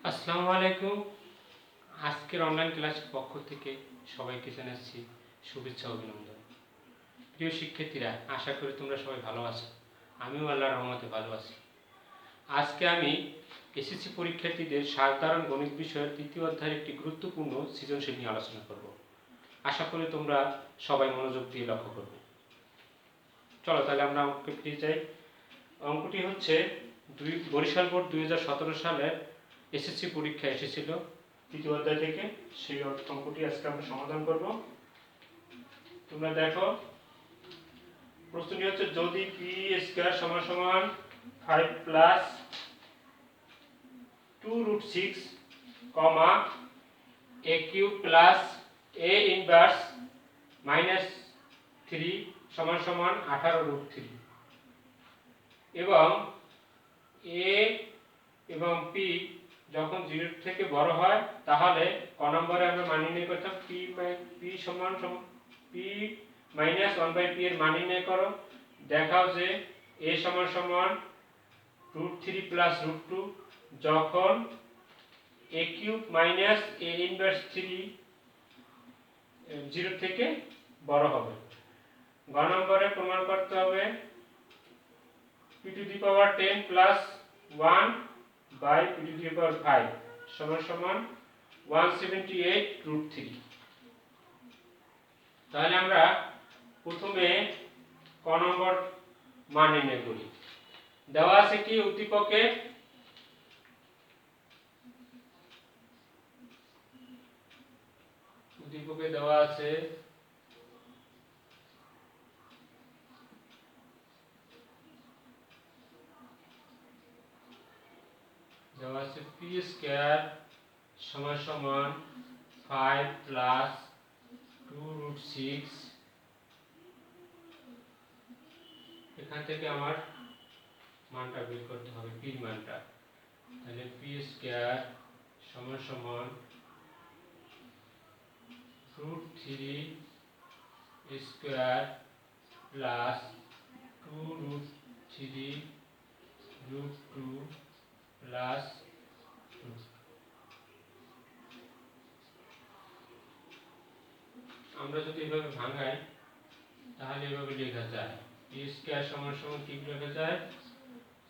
আসসালামু আলাইকুম। আজকের অনলাইন ক্লাসের পক্ষ থেকে সবাইকে জানাচ্ছি শুভেচ্ছা ও অভিনন্দন। প্রিয় শিক্ষার্থীরা, আশা করি তোমরা সবাই ভালো আছো। আমিও আল্লাহর রহমতে ভালো আছি। আজকে আমি এসএসসি পরীক্ষার্থীদের সাধারণ গণিত বিষয়ের তৃতীয় অধ্যায়ের একটি গুরুত্বপূর্ণ সৃজনশীল নিয়ে আলোচনা করব। আশা করি তোমরা সবাই মনোযোগ দিয়ে লক্ষ্য করবে। চলো তাহলে আমরা অঙ্কে ফিরে যাই। অঙ্কটি হচ্ছে বরিশাল বোর্ড 2017 সালের এসএসসি পরীক্ষা এসেছিল তৃতীয় অধ্যায় থেকে। সেই অঙ্কটি আজকে আমরা সমাধান করব। তোমরা দেখো, প্রশ্নটি হচ্ছে যদি পি স্কয়ার সমান সমান 5 plus 2√6 comma A cube plus A inverse minus 3 সমান সমান 18√3 এবং এ এবং পি যখন 0 থেকে বড় হয় তাহলে ক নম্বরে আমরা মান নির্ণয় করতাম পি সমান পি মাইনাস 1/p এর মান নির্ণয় করো। দেখাও যে a সমান সমান √3 প্লাস √2 যখন a cube minus a inverse 3 0 থেকে বড় হবে। গ নম্বরে প্রমাণ করতে হবে p to the power 10 plus 1 by p to the power 5 সমান সমান 178√3। তাহলে আমরা প্রথমে ক নম্বর মান নির্ণয় করি। দেওয়া আছে কি উদ্দীপকে দেওয়া আছে পি স্কয়ার সমান সমান 5 প্লাস 2√6। এখান থেকে আমার মানটা বের করতে হবে, পি মানটা। তাহলে পি স্কয়ার সমান সমান √3 স্কয়ার প্লাস 2√3 √2 প্লাস 2। আমরা যদি এভাবে ভাঙাই তাহলে এভাবে লেখা যায় পি স্কয়ার সমান সমান কি লেখা যায়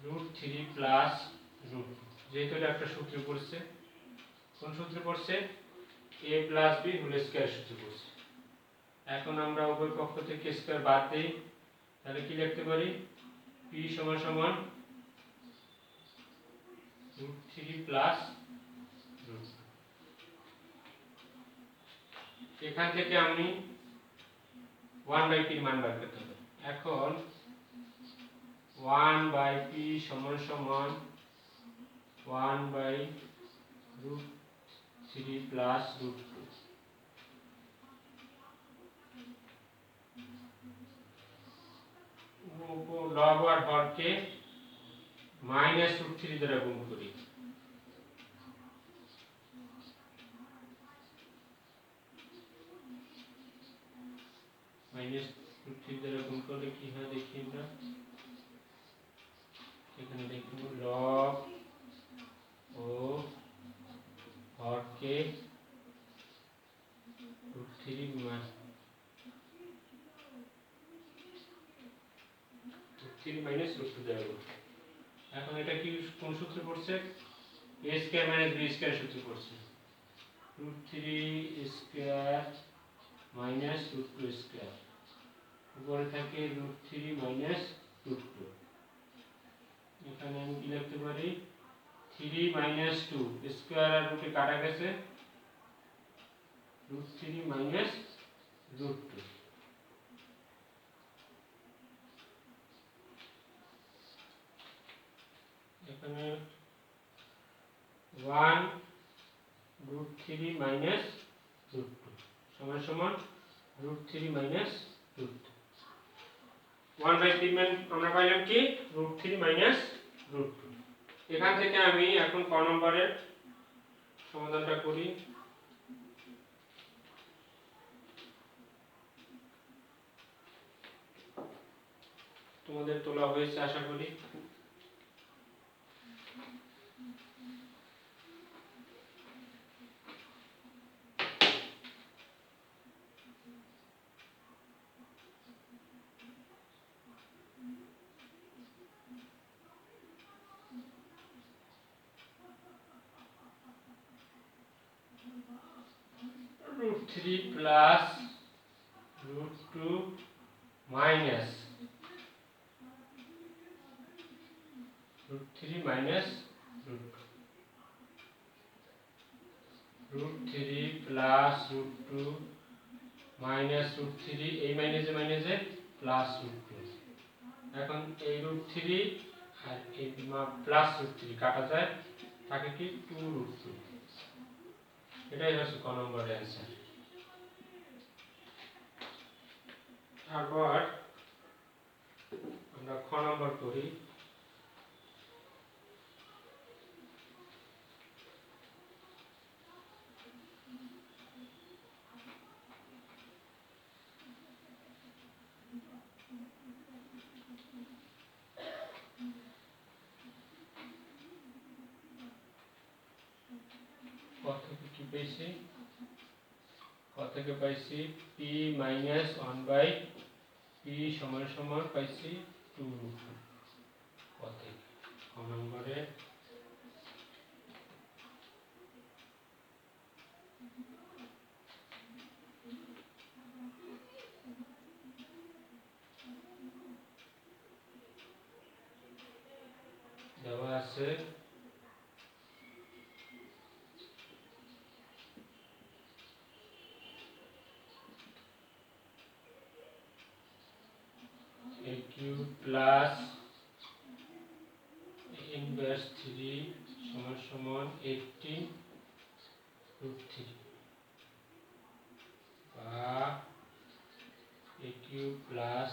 √3 প্লাস √2। যেহেতু এটা একটা সূত্রে পড়ছে, কোন সূত্রে পড়ছে? a plus b whole square সূত্রে পড়ছে। এখন আমরা উভয় পক্ষ থেকে স্কয়ার বাদ দেই, তাহলে কি লিখতে পারি? p সমান সমান √3 প্লাস √2। এখান থেকে আমি 1/p এর মান বের করতে হবে। এখন 1/p সমান সমান 1/√3 প্লাস √2। লব আর হরকে মাইনাস √3 দ্বারা গুণ করি। মাইনাস √3 দ্বারা গুণ করলে কি হয় দেখি আমরা। এখানে দেখব লব ও হরকে √3 মাইনাস √2 দ্বারা গুণ। এখন এটা কি কোন সূত্রে পড়ছে? a square minus b square সূত্রে পড়ছে। √3 স্কয়ার মাইনাস √2 স্কয়ার, উপরে থাকে √3 মাইনাস √2। এখানে আমি কি লিখতে পারি? 3 মাইনাস 2 স্কয়ার আর রুটে কাটা গেছে, √3 মাইনাস √2। এখানে 1√3 মাইনাস √2 সমান সমান √3 মাইনাস √2। 1/3 মান আমরা পাইলাম কি? √3 মাইনাস √2। এখান থেকে আমি এখন ক নম্বরের সমাধানটা করি। তোমাদের তোলা হয়েছে আশা করি। 3 plus √2 minus √3 minus √3 plus √2 minus √3, এই মাইনাসে মাইনাসে প্লাস √2। এখন এই √3 আর এই প্লাস √3 কাটা যায়, থাকে কি 2√2। এটাই হচ্ছে ক নম্বরের অ্যান্সার। তারপর আমরা খ নম্বর করি। কি পেয়েছি? ক থেকে পাইছি p মাইনাস 1/p সমান সমান পাইছি 2√2। ক থেকে ক নম্বরে দেওয়া আছে a³ প্লাস ইনভার্স 3 সমান সমান 18√3 বা a³ প্লাস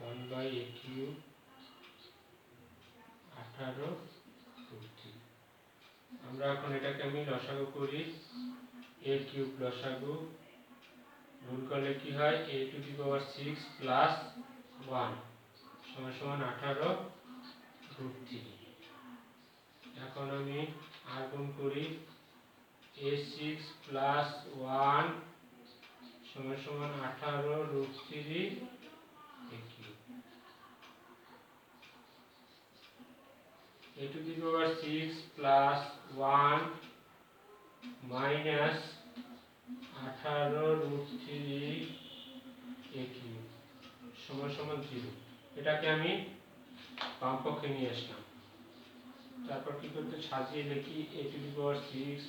1/a³ 18√3। আমরা এখন এটাকে আমি লসাগু করি। a³ লসাগু গুণ করলে কি হয়? a⁶ প্লাস 1 সমান সমান 18√3। এখন আমি আর গুণ করি a6 প্লাস 1 সমান সমান 18√3 a³ a⁶ plus 1 minus 18√3 a³ সমান সমান 0। এটাকে আমি বাম পক্ষে নিয়ে আসলাম। তারপর কি করতে সাজিয়ে লিখি a⁶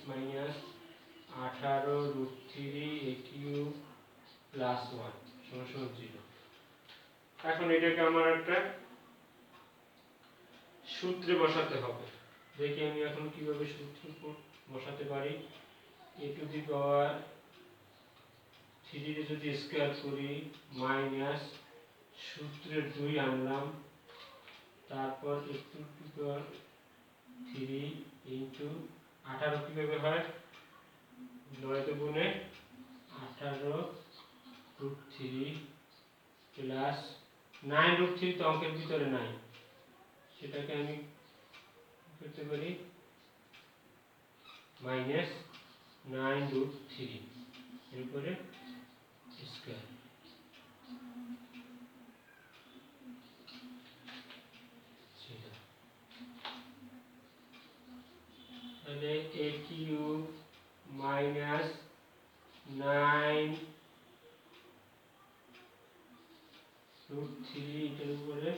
মাইনাস 18√3 a³ প্লাস 1 সমান সমান 0। এখন এটাকে আমার একটা সূত্রে বসাতে হবে। দেখি আমি এখন কিভাবে সূত্র বসাতে পারি। a⁴ যদি স্কয়ার করি মাইনাস সূত্রের 2 আনলাম, তারপর a⁴ ইনটু 18 কিভাবে হয়? 9 দুগুণে 18√3 প্লাস 9√3 তো অঙ্কের ভিতরে নাই, সেটাকে আমি করতে পারি মাইনাস 9√3 এরপরে স্কয়ার। তাহলে a³ মাইনাস 9√3 এটার উপরে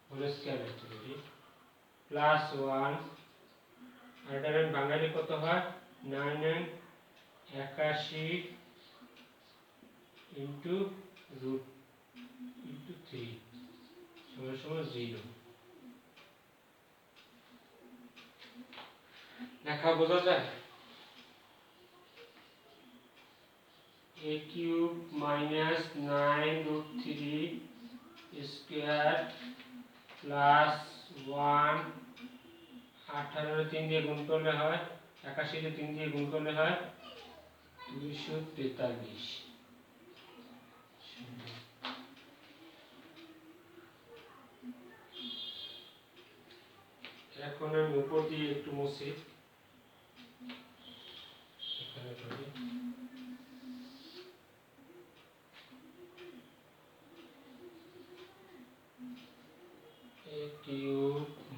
হোল স্কয়ার লিখতে পারি প্লাস 1, আর এটার বাঙালি কত হয়? 9 81 ইন্টু √3 সমান সমান 0। লেখা বোঝা যায়? a³ মাইনাস 9√3 স্কয়ার প্লাস 1 18 3 দিয়ে গুণ করলে হয় 81 কে 3 দিয়ে গুণ করলে হয় 243। এখন আমি উপর দিয়ে একটু মুছি। এখানে করি a³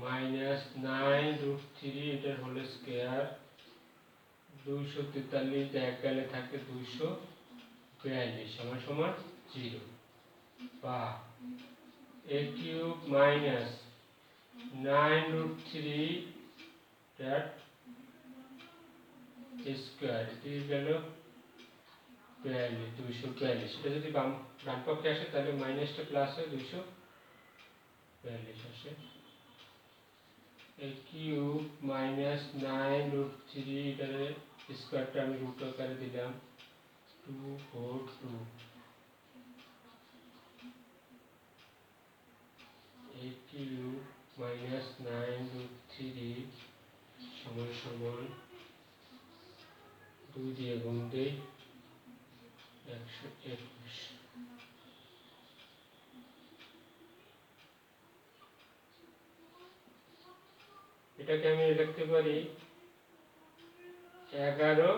মাইনাস 9√3 এটার হোল স্কয়ার 243 এক গেলে থাকে 200 42 সমান সমান 0 বা a cube minus 9√3 that square এটি গেল 242 সেটা যদি ডান পক্ষে আসে তাহলে মাইনাসটা প্লাস হয় 242 আসে a কিউব মাইনাস 9√3 এটার স্কয়ারটা আমি রুট আকারে দিলাম 242 a কিউব মাইনাস 9√3 সমান সমান 2 দিয়ে গুণ দেই 121 এটাকে আমি লিখতে পারি 11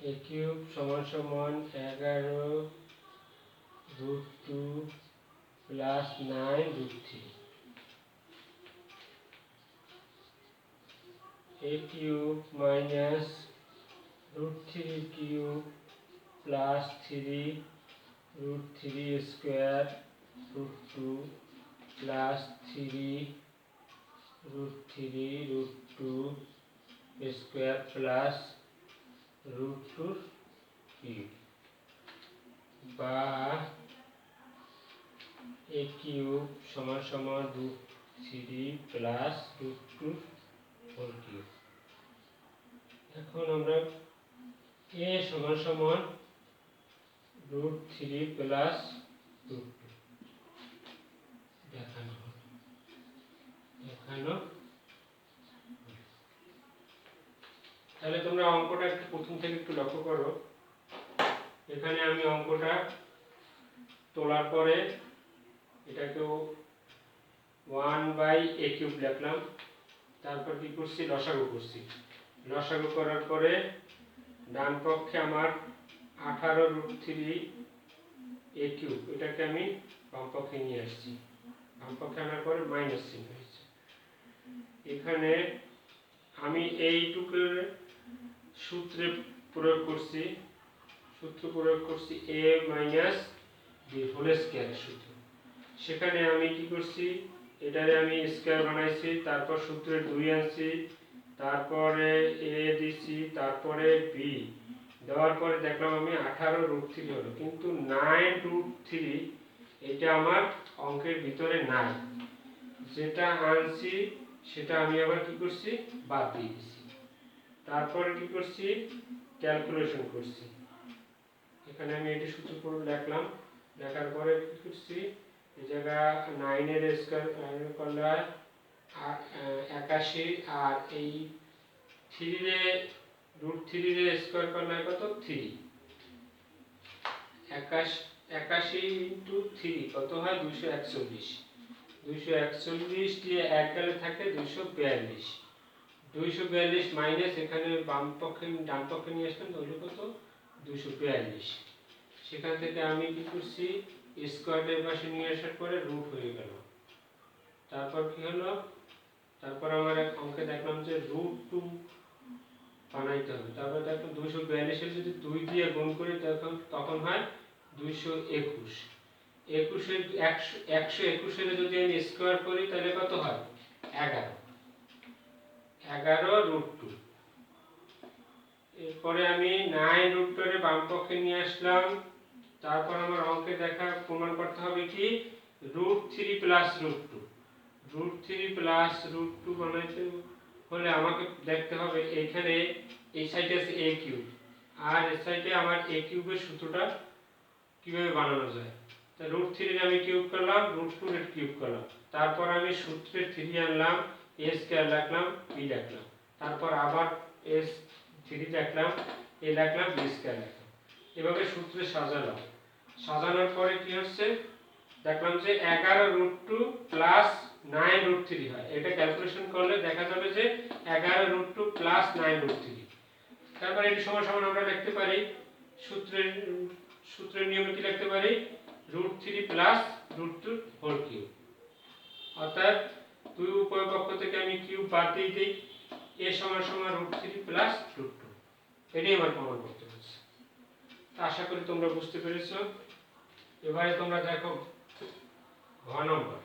a কিউব সমান সমান 11√2 plus 9√3 a cube minus √3 cube plus 3√3 square √2 plus 3√3 square plus √2 cube বা a কিউব সমান সমান √3 প্লাস √2 হোল কিউব। এখন আমরা a সমান সমান √3 প্লাস √2 দেখানো তাহলে তোমরা অঙ্কটা একটু প্রথম থেকে একটু লক্ষ্য করো। এখানে আমি অঙ্কটা তোলার পরে এটাকেও 1/a কিউব লিখলাম, তারপর কি করছি লসাগু করছি। লসাগু করার পরে ডান পক্ষে আমার 18√3 a কিউব এটাকে আমি বাম পক্ষে নিয়ে আসছি। বাম পক্ষে আনার পরে মাইনাস চিহ্ন হয়েছে। এখানে আমি এইটুকুর সূত্রে প্রয়োগ করছি, a minus b whole square সূত্র। সেখানে আমি কি করছি, এটারে আমি স্কয়ার বানাইছি, তারপর সূত্রের 2 আনছি, তারপরে a দিছি, তারপরে b দেওয়ার পরে দেখলাম আমি 18√3 হলো, কিন্তু 9√3 এটা আমার অঙ্কের ভিতরে নাই। যেটা আনছি সেটা আমি আবার কি করছি বাদ দিয়ে দিছি। তারপরে কি করছি ক্যালকুলেশন করছি। এখানে আমি এটি সূত্র পুরো লিখলাম, লেখার পরে কি করছি এই জায়গা 9 এর স্কয়ার করলে 81 আর এই 3 রে √3 রে স্কয়ার করলে কত 3 81 * 3 কত হয় 241। 241 দিয়ে 1 গেলে থাকে 242 মাইনাস এখানে বাম পক্ষে ডান পক্ষে নিয়ে আসলাম তাহলে কত 242। সেখান থেকে আমি কি করছি স্কয়ারের পাশে নিয়ে আসার পরে রুট হয়ে গেল। তারপর কি হলো, তারপর আমার অঙ্কে দেখলাম যে √2 বানাইতে হবে। তারপর দেখো 242 এর যদি 2 দিয়ে গুণ করি তখন হয় 221। 121 এর যদি আমি স্কয়ার করি তাহলে কত হয় 11√2। এরপরে আমি 9√2 এর বাম পক্ষে নিয়ে আসলাম। তারপর আমার অঙ্কে প্রমাণ করতে হবে কি √3 প্লাস √2। √3 প্লাস √2 বানাইতে হলে আমাকে দেখতে হবে এখানে এই সাইডে আছে a কিউব আর এই সাইডে আমার a কিউবের সূত্রটা কিভাবে বানানো যায়। তা √3 এর আমি কিউব করলাম, √2 এর কিউব করলাম, তারপর আমি সূত্রে 3 আনলাম, a স্কয়ার লিখলাম, b লিখলাম, তারপর আবার a 3 লিখলাম, a লিখলাম, b স্কয়ার লিখলাম। এভাবে সূত্রে সাজালাম। সাজানোর পরে কি হচ্ছে দেখলাম যে 11√2 প্লাস 9√3 হয়। এটা ক্যালকুলেশন করলে দেখা যাবে যে 11√2 প্লাস 9√3। তারপর এটি সমান সমান আমরা লিখতে পারি সূত্রের নিয়মে কি লিখতে পারি √3 প্লাস √2 হোল কিউব। অর্থাৎ দুই উভয় পক্ষ থেকে আমি কিউব বাদ দিয়ে দিই, a সমান সমান √3 প্লাস √2। এটাই আমার প্রমাণ করতে হচ্ছে। আশা করি তোমরা বুঝতে পেরেছো। এবারে তোমরা দেখো ঘ নম্বর।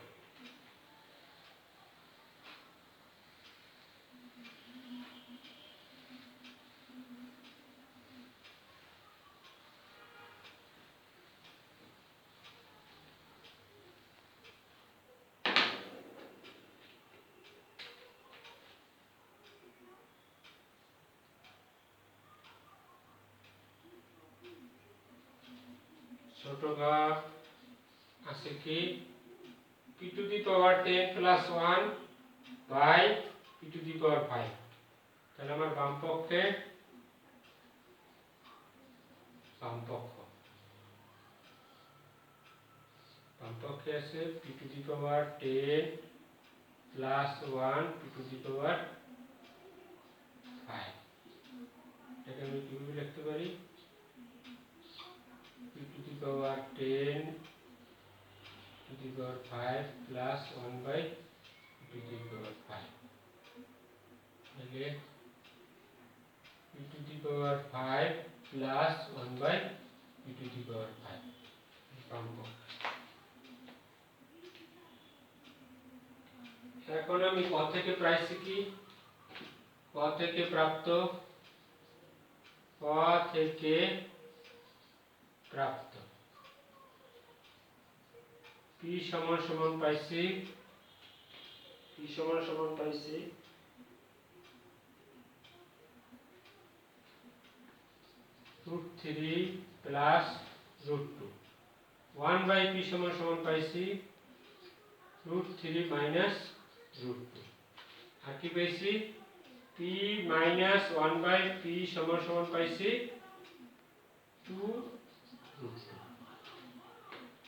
ছোট ঘর আছে কি p⁻10 + 1 বাই p⁵। তাহলে আমার বাম পক্ষে আছে p⁻10 + 1 p⁵। এটাকে আমি কিভাবে লিখতে পারি? p⁻10 + 5 + 1 by p⁵। তাহলে p⁵ + 1 বাই p⁵। এখন আমি ক থেকে পাইছি কি? ক থেকে প্রাপ্ত p সমান সমান পাইছি √3 প্লাস √2। 1 বাই p সমান সমান পাইছি √3 মাইনাস √2। আর কি পাইছি? p মাইনাস 1 বাই p সমান সমান পাইছি 2√2।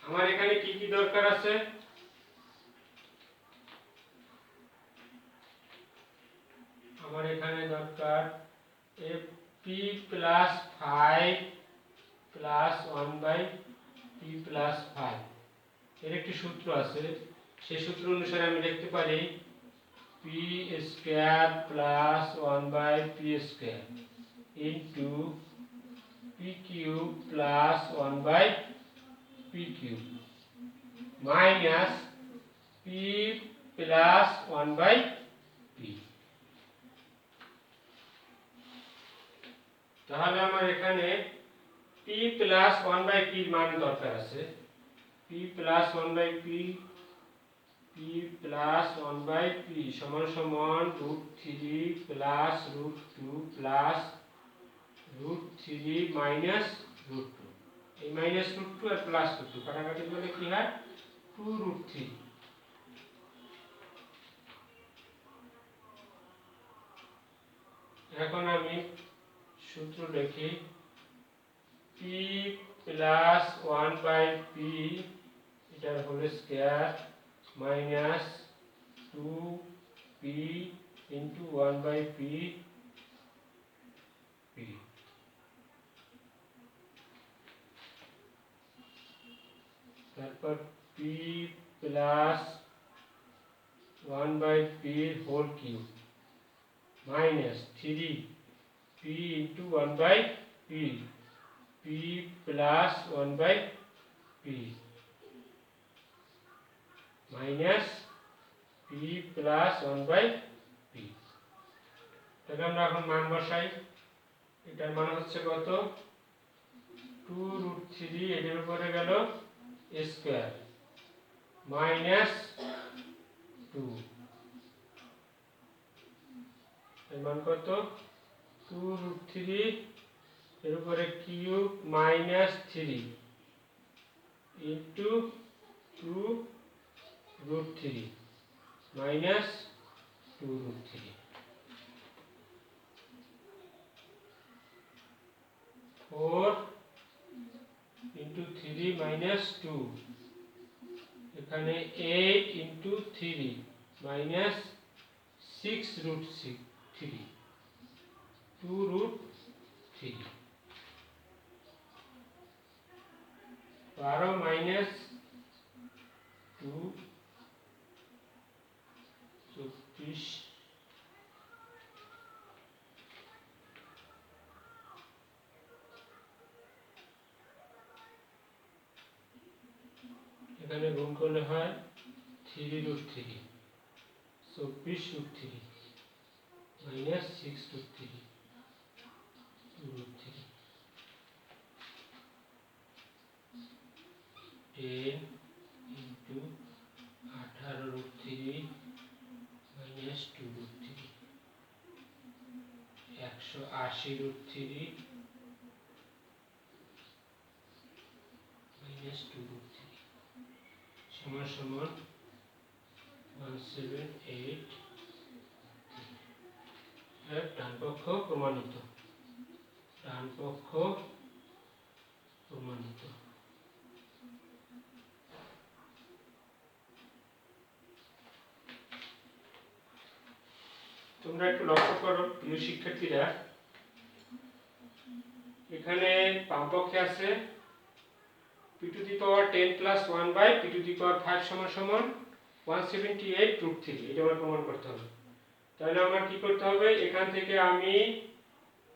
আমার এখানে কি কি দরকার আছে? আমার এখানে দরকার p + 5 + 1 বাই p + 5। এর একটি সূত্র আছে, সেই সূত্র অনুসারে আমি লিখতে পারি p² + 1 by p² into p³ + 1 by p³ minus p + 1 by p। তাহলে আমার এখানে p + 1 বাই p এর মান দরকার আছে। p + 1 বাই p সমান সমান √3 প্লাস √2 প্লাস √3 মাইনাস √2। এই মাইনাস √2 আর প্লাস √2 কাটাকাটি করলে কি হয়? 2√3। এখন আমি সূত্র লিখি p + 1 বাই p এটার whole square minus 2p into 1 by p তারপর p + 1 by p whole cube minus 3p into 1 by p + 1 by p minus p + 1 by p। তাহলে আমরা এখন মান বসাই। এটার মান হচ্ছে কত? 2√3 এর উপরে গেল স্কয়ার মাইনাস 2 এর মান কত? 2√3 এর উপরে cube minus 3 into 2√3 minus 2√3 4 into 3 minus 2 এখানে 8 ইনটু 3 মাইনাস 6√3 2√3 12 মাইনাস 2 24 এখানে গুণ করলে হয় 3√3, 24√3 মাইনাস 6√3, 2√3, 10 ইন্টু 18√3 মাইনাস 2√3, 180√3 মাইনাস 2√3 সমান সমান 178। ডান পক্ষ প্রমাণিত, ডান পক্ষ প্রমাণিত। তোমরা একটু লক্ষ্য করো প্রিয় শিক্ষার্থীরা, এখানে বাম পক্ষে আছে p⁻10 প্লাস 1/p⁵ সমান সমান 178√3, এটা আমার প্রমাণ করতে হবে। তাহলে আমার কি করতে হবে, এখান থেকে আমি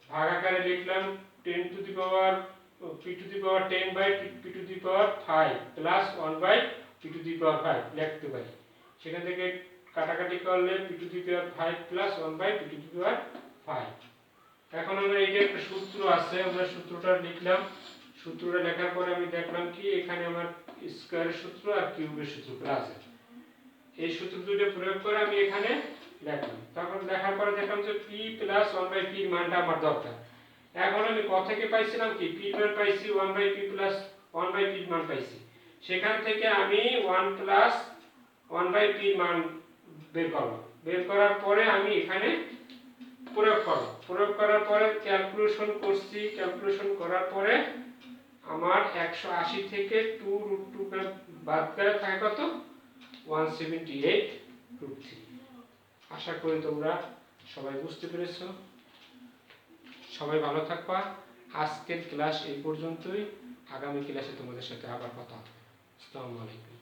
ভাগ আকারে লিখলাম 10p⁻10/p⁵ প্লাস 1/p⁵ লিখতে পারি। সেখান থেকে কাটাকাটি করলে p⁵ প্লাস 1/p⁵। এখন আমরা এইটা একটা সূত্র আছে, আমরা সূত্রটা লিখলাম। সূত্রটা লেখার পরে আমি দেখলাম কি এখানে আমার স্কয়ারের সূত্র আর কিউবের সূত্র আছে। এই সূত্র দুটো প্রয়োগ করে আমি এখানে লিখলাম। তখন লেখার পরে দেখলাম যে p প্লাস 1/p এর মানটা আমার দরকার। এখন আমি কত থেকে পাইছিলাম কি p মান পাইছি 1/p প্লাস 1/p এর মান পাইছি। সেখান থেকে আমি 1 প্লাস 1/p এর মান বের করলাম। বের করার পরে আমি এখানে প্রয়োগ করলাম। প্রয়োগ করার পরে ক্যালকুলেশন করছি। ক্যালকুলেশন করার পরে আমার 180 থেকে 2√2 বাদ করে থাকে কত, 178√3। আশা করি তোমরা সবাই বুঝতে পেরেছো। সবাই ভালো থাকবা। আজকের ক্লাস এই পর্যন্তই। আগামী ক্লাসে তোমাদের সাথে আবার কথা হবে। আসসালামু আলাইকুম।